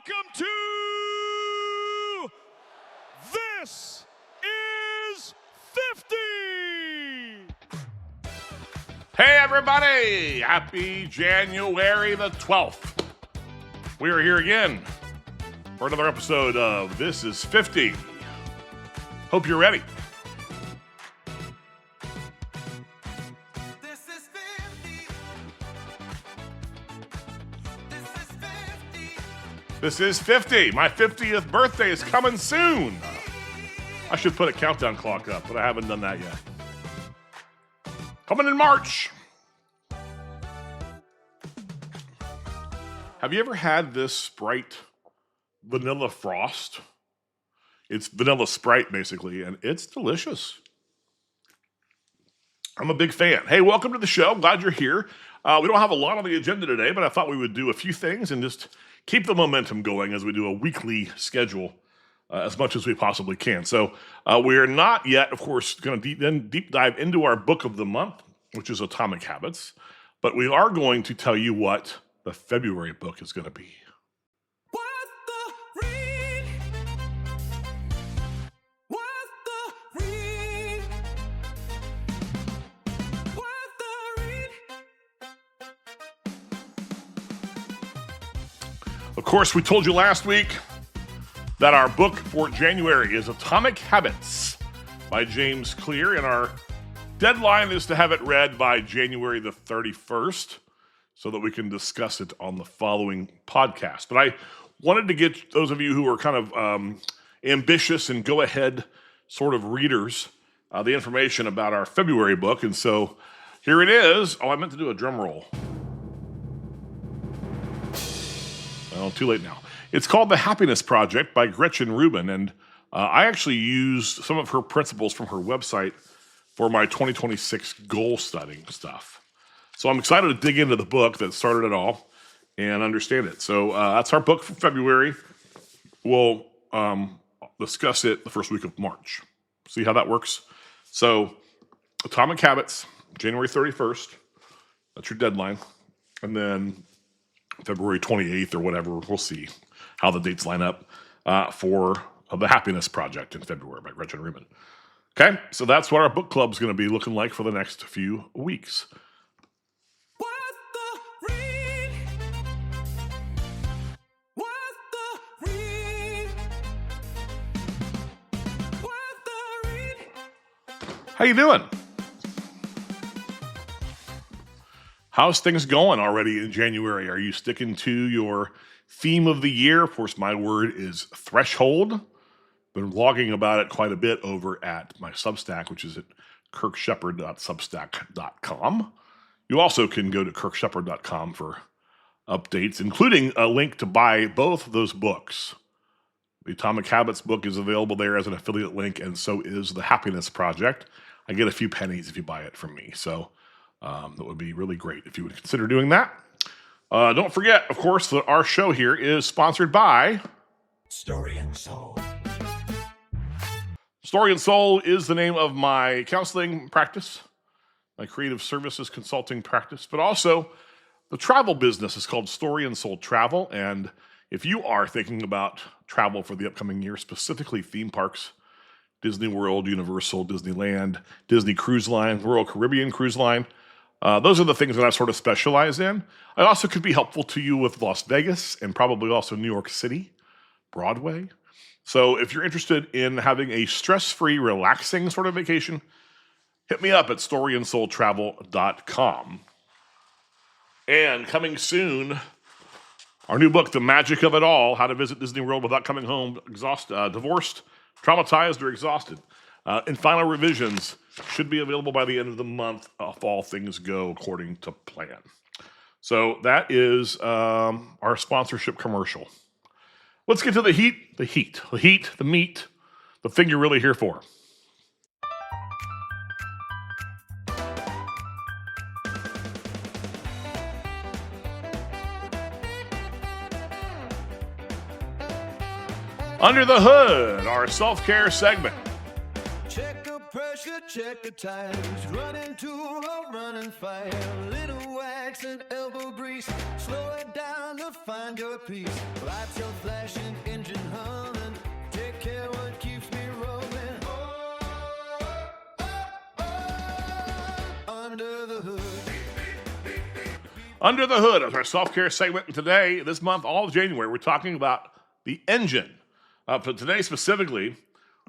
Welcome to This is 50. Hey everybody, happy January the 12th. We are here again for another episode of This is 50. Hope you're ready. This is 50. This is 50. This is 50. My 50th birthday is coming soon. I should put a countdown clock up, but I haven't done that yet. Coming in March. Have you ever had this Sprite vanilla frost? It's vanilla Sprite, basically, and it's delicious. I'm a big fan. Hey, welcome to the show. Glad you're here. We don't have a lot on the agenda today, but I thought we would do a few things and just keep the momentum going as we do a weekly schedule as much as we possibly can. So we're not yet, of course, going to deep dive into our book of the month, which is Atomic Habits, but we are going to tell you what the February book is going to be. What the read? What the read? What the read? Of course, we told you last week that our book for January is Atomic Habits by James Clear, and our deadline is to have it read by January the 31st so that we can discuss it on the following podcast. But I wanted to get those of you who are kind of ambitious and go-ahead sort of readers the information about our February book, and so here it is. Oh, I meant to do a drum roll. Well, too late now. It's called The Happiness Project by Gretchen Rubin, and I actually used some of her principles from her website for my 2026 goal setting stuff. So I'm excited to dig into the book that started it all and understand it. So that's our book for February. We'll discuss it the first week of March. See how that works? So Atomic Habits, January 31st. That's your deadline. And then February 28th or whatever, we'll see how the dates line up for The Happiness Project in February by Gretchen Rubin. Okay, so that's what our book club's going to be looking like for the next few weeks. What the read? What the read? What the read? How you doing? How's things going already in January? Are you sticking to your theme of the year? Of course, my word is threshold. Been blogging about it quite a bit over at my Substack, which is at kirksheppard.substack.com. You also can go to kirksheppard.com for updates, including a link to buy both of those books. The Atomic Habits book is available there as an affiliate link, and so is The Happiness Project. I get a few pennies if you buy it from me, so that would be really great if you would consider doing that. Don't forget, of course, that our show here is sponsored by Story and Soul. Story and Soul is the name of my counseling practice, my creative services consulting practice, but also the travel business is called Story and Soul Travel. And if you are thinking about travel for the upcoming year, specifically theme parks, Disney World, Universal, Disneyland, Disney Cruise Line, Royal Caribbean Cruise Line, those are the things that I sort of specialize in. I also could be helpful to you with Las Vegas and probably also New York City, Broadway. So if you're interested in having a stress-free, relaxing sort of vacation, hit me up at storyandsoultravel.com. And coming soon, our new book, The Magic of It All, How to Visit Disney World Without Coming Home Divorced, Traumatized, or Exhausted. In final revisions, should be available by the end of the month if all things go according to plan. So that is our sponsorship commercial. Let's get to the heat, the meat, the thing you're really here for. Under the Hood, our self-care segment. Check the pressure, check the tires. Run into a running fire. Little wax and elbow grease. Slow it down to find find your peace. Lights your flashing, engine humming. Take care what keeps me rolling. Under the hood. Under the Hood is our self-care segment. And today, this month, all of January, we're talking about the engine. But today specifically,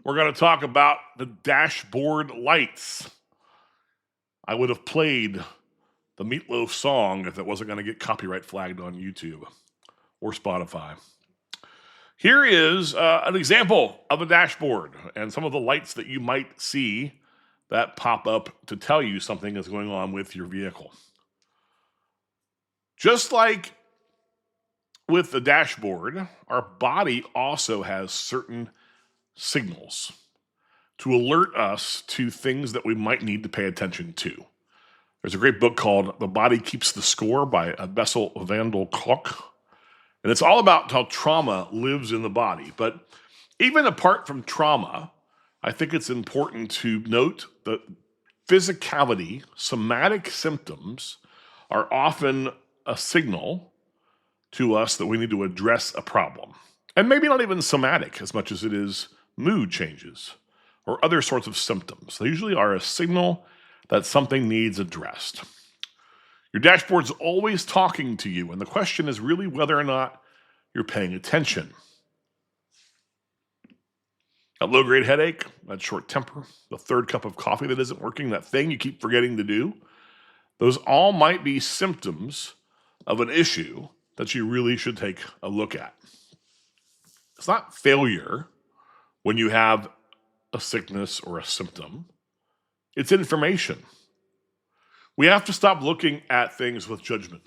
we're going to talk about the dashboard lights. I would have played the Meatloaf song if it wasn't going to get copyright flagged on YouTube or Spotify. Here is an example of a dashboard and some of the lights that you might see that pop up to tell you something is going on with your vehicle. Just like with the dashboard, our body also has certain signals to alert us to things that we might need to pay attention to. There's a great book called The Body Keeps the Score by Bessel van der Kolk. And it's all about how trauma lives in the body. But even apart from trauma, I think it's important to note that physicality, somatic symptoms, are often a signal to us that we need to address a problem. And maybe not even somatic as much as it is mood changes or other sorts of symptoms. They usually are a signal that something needs addressed. Your dashboard's always talking to you, and the question is really whether or not you're paying attention. That low-grade headache, that short temper, the third cup of coffee that isn't working, that thing you keep forgetting to do, those all might be symptoms of an issue that you really should take a look at. It's not failure when you have a sickness or a symptom. It's information. We have to stop looking at things with judgment.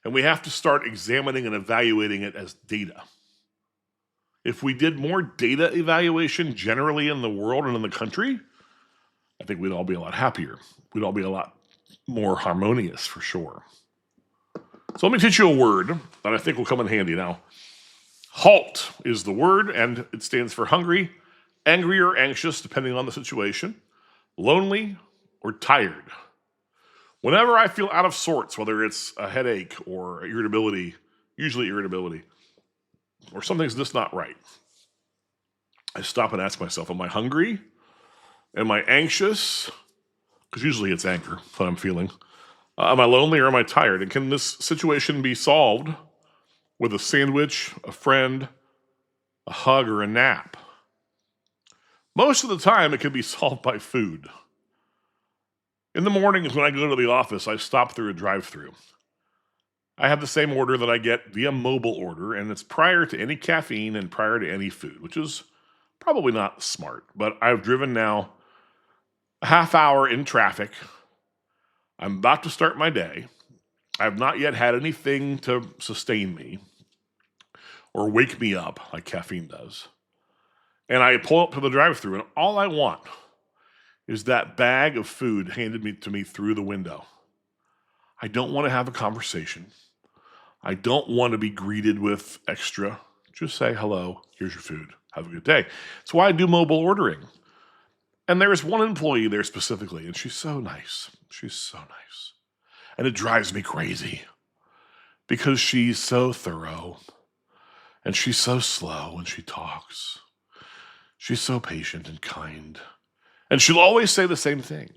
And we have to start examining and evaluating it as data. If we did more data evaluation generally in the world and in the country, I think we'd all be a lot happier. We'd all be a lot more harmonious for sure. So let me teach you a word that I think will come in handy now. HALT is the word, and it stands for hungry, angry or anxious, depending on the situation, lonely or tired. Whenever I feel out of sorts, whether it's a headache or irritability, usually irritability, or something's just not right, I stop and ask myself, am I hungry? Am I anxious? Because usually it's anger that I'm feeling. Am I lonely or am I tired? And can this situation be solved with a sandwich, a friend, a hug, or a nap? Most of the time, it can be solved by food. In the mornings when I go to the office, I stop through a drive-thru. I have the same order that I get via mobile order, and it's prior to any caffeine and prior to any food, which is probably not smart. But I've driven now a half hour in traffic. I'm about to start my day. I have not yet had anything to sustain me or wake me up like caffeine does. And I pull up to the drive-thru, and all I want is that bag of food handed to me through the window. I don't want to have a conversation. I don't want to be greeted with extra. Just say, hello, here's your food. Have a good day. That's why I do mobile ordering. And there's one employee there specifically, and she's so nice. She's so nice. And it drives me crazy because she's so thorough and she's so slow when she talks. She's so patient and kind. And she'll always say the same thing.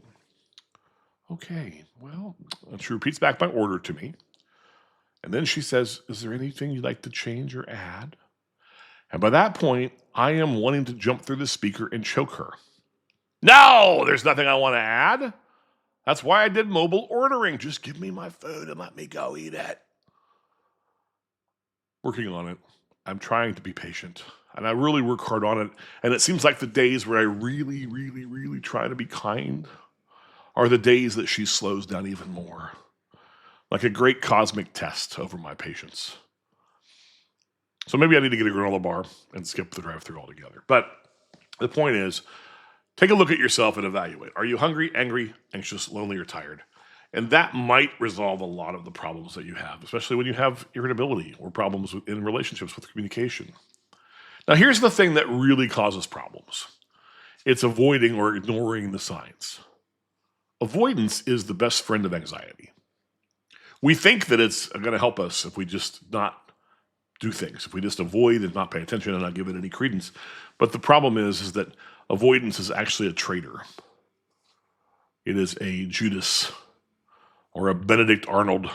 Okay, well, and she repeats back my order to me. And then she says, is there anything you'd like to change or add? And by that point, I am wanting to jump through the speaker and choke her. No, there's nothing I want to add. That's why I did mobile ordering. Just give me my food and let me go eat it. Working on it. I'm trying to be patient. And I really work hard on it. And it seems like the days where I really, really, really try to be kind are the days that she slows down even more. Like a great cosmic test over my patience. So maybe I need to get a granola bar and skip the drive-thru altogether. But the point is, take a look at yourself and evaluate. Are you hungry, angry, anxious, lonely, or tired? And that might resolve a lot of the problems that you have, especially when you have irritability or problems in relationships with communication. Now, here's the thing that really causes problems. It's avoiding or ignoring the signs. Avoidance is the best friend of anxiety. We think that it's going to help us if we just not do things, if we just avoid and not pay attention and not give it any credence. But the problem is that avoidance is actually a traitor. It is a Judas or a Benedict Arnold.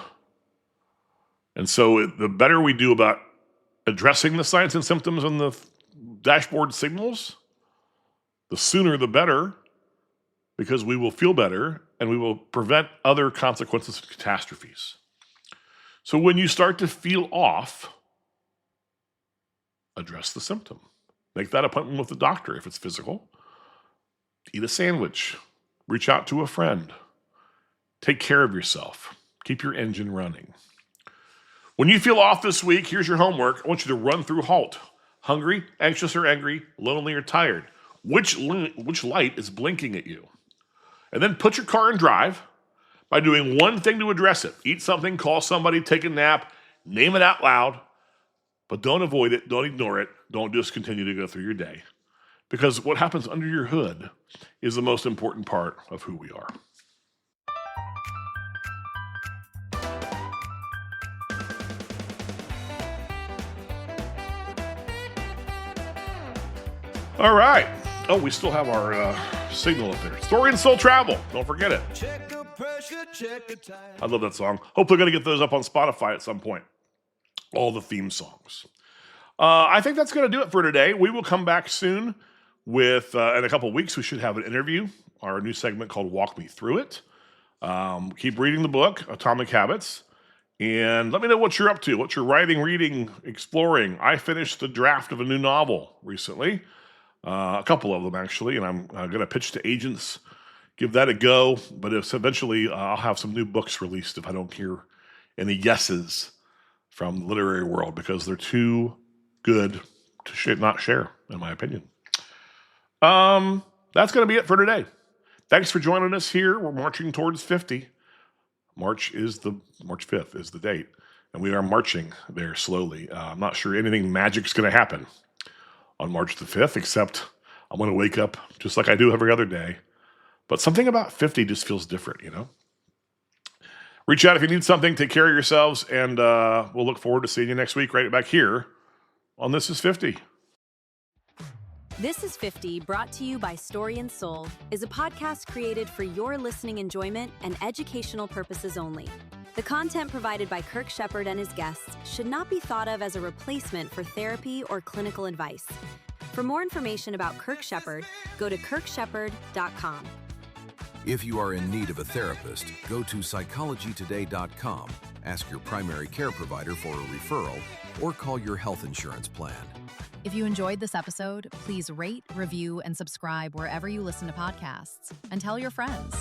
And so the better we do about addressing the signs and symptoms on the dashboard signals, the sooner the better, because we will feel better and we will prevent other consequences and catastrophes. So when you start to feel off, address the symptom. Make that appointment with the doctor if it's physical. Eat a sandwich. Reach out to a friend. Take care of yourself. Keep your engine running. When you feel off this week, here's your homework. I want you to run through HALT. Hungry, anxious or angry, lonely or tired. Which light is blinking at you? And then put your car in drive by doing one thing to address it. Eat something, call somebody, take a nap, name it out loud, but don't avoid it, don't ignore it, don't just continue to go through your day. Because what happens under your hood is the most important part of who we are. All right. Oh, we still have our signal up there. Story and Soul Travel. Don't forget it. Check the pressure, check the time. I love that song. Hopefully going to get those up on Spotify at some point. All the theme songs. I think that's going to do it for today. We will come back soon with, in a couple of weeks, we should have an interview, our new segment called Walk Me Through It. Keep reading the book, Atomic Habits. And let me know what you're up to, what you're writing, reading, exploring. I finished the draft of a new novel recently. A couple of them, actually, and I'm going to pitch to agents, give that a go. But eventually I'll have some new books released if I don't hear any yeses from the literary world, because they're too good to not share, in my opinion. That's going to be it for today. Thanks for joining us here. We're marching towards 50. March 5th is the date, and we are marching there slowly. I'm not sure anything magic's going to happen on March the 5th, except I'm going to wake up just like I do every other day. But something about 50 just feels different, you know? Reach out if you need something. Take care of yourselves, and we'll look forward to seeing you next week right back here on This is 50. This is 50, brought to you by Story and Soul, is a podcast created for your listening enjoyment and educational purposes only. The content provided by Kirk Sheppard and his guests should not be thought of as a replacement for therapy or clinical advice. For more information about Kirk Sheppard, go to kirksheppard.com. If you are in need of a therapist, go to psychologytoday.com, ask your primary care provider for a referral, or call your health insurance plan. If you enjoyed this episode, please rate, review, and subscribe wherever you listen to podcasts. And tell your friends.